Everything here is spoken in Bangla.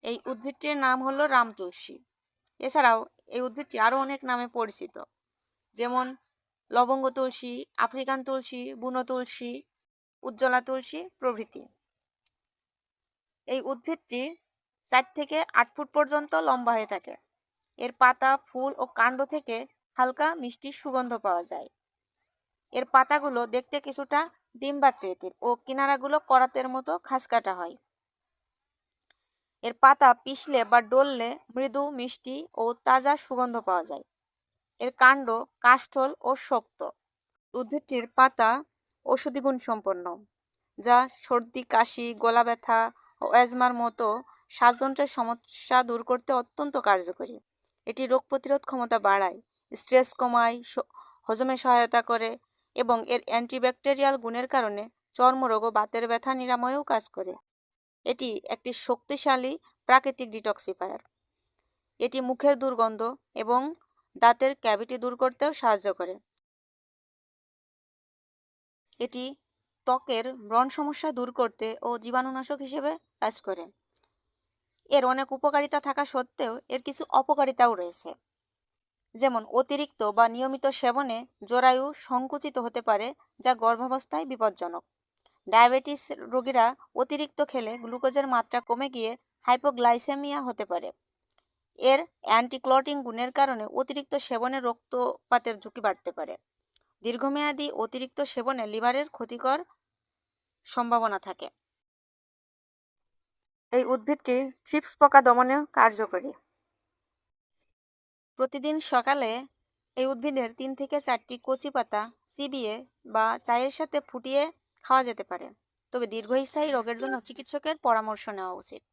এই উদ্ভিদটির নাম হলো রাম তুলসী। এছাড়াও এই উদ্ভিদটি আরও অনেক নামে পরিচিত, যেমন লবঙ্গ তুলসী, আফ্রিকান তুলসী, বুনো তুলসী, উজ্জ্বলা তুলসী প্রভৃতি। এই উদ্ভিদটি 4 থেকে 8 ফুট পর্যন্ত লম্বা হয়ে থাকে। এর পাতা, ফুল ও কাণ্ড থেকে হালকা মিষ্টি সুগন্ধ পাওয়া যায়। এর পাতাগুলো দেখতে কিছুটা ডিম্বাকৃতির ও কিনারাগুলো করাতের মতো খাঁজকাটা হয়। এর পাতা পিষলে বা ডললে মৃদু, মিষ্টি ও তাজা সুগন্ধ পাওয়া যায়। এর কাণ্ড কাষ্ঠল ও শক্ত। উদ্ভিদটির পাতা ঔষধি গুণ সম্পন্ন, যা সর্দি, কাশি, গলা ব্যথা ও অ্যাজমার মতো শ্বাসযন্ত্রের সমস্যা দূর করতে অত্যন্ত কার্যকরী। এটি রোগ প্রতিরোধ ক্ষমতা বাড়ায়, স্ট্রেস কমায়, হজমে সহায়তা করে এবং এর অ্যান্টিব্যাকটেরিয়াল গুণের কারণে চর্মরোগ ও বাতের ব্যথা নিরাময়েও কাজ করে। এটি একটি শক্তিশালী প্রাকৃতিক ডিটক্সিফায়ার। এটি মুখের দুর্গন্ধ এবং দাঁতের ক্যাভিটি দূর করতেও সাহায্য করে। এটি ত্বকের ব্রণ সমস্যা দূর করতে ও জীবাণুনাশক হিসেবে কাজ করে। এর অনেক উপকারিতা থাকা সত্ত্বেও এর কিছু অপকারিতাও রয়েছে, যেমন অতিরিক্ত বা নিয়মিত সেবনে জরায়ু সংকুচিত হতে পারে, যা গর্ভাবস্থায় বিপজ্জনক। ডায়াবেটিস রোগীরা অতিরিক্ত খেলে গ্লুকোজের মাত্রা কমে গিয়ে হাইপোগ্লাইসেমিয়া হতে পারে। এর অ্যান্টিক্লটিং গুণের কারণে অতিরিক্ত সেবনে রক্তপাতের ঝুঁকি বাড়তে পারে। দীর্ঘমেয়াদী অতিরিক্ত সেবনে লিভারের ক্ষতিকর সম্ভাবনা থাকে। এই উদ্ভিদটি থ্রিপস পোকা দমনেও কার্যকরী। প্রতিদিন সকালে এই উদ্ভিদের 3 থেকে 4টি কচি পাতা চিবিয়ে বা চায়ের সাথে ফুটিয়ে খাওয়া যেতে পারে, তবে দীর্ঘস্থায়ী রোগের জন্য চিকিৎসকের পরামর্শ নেওয়া উচিত।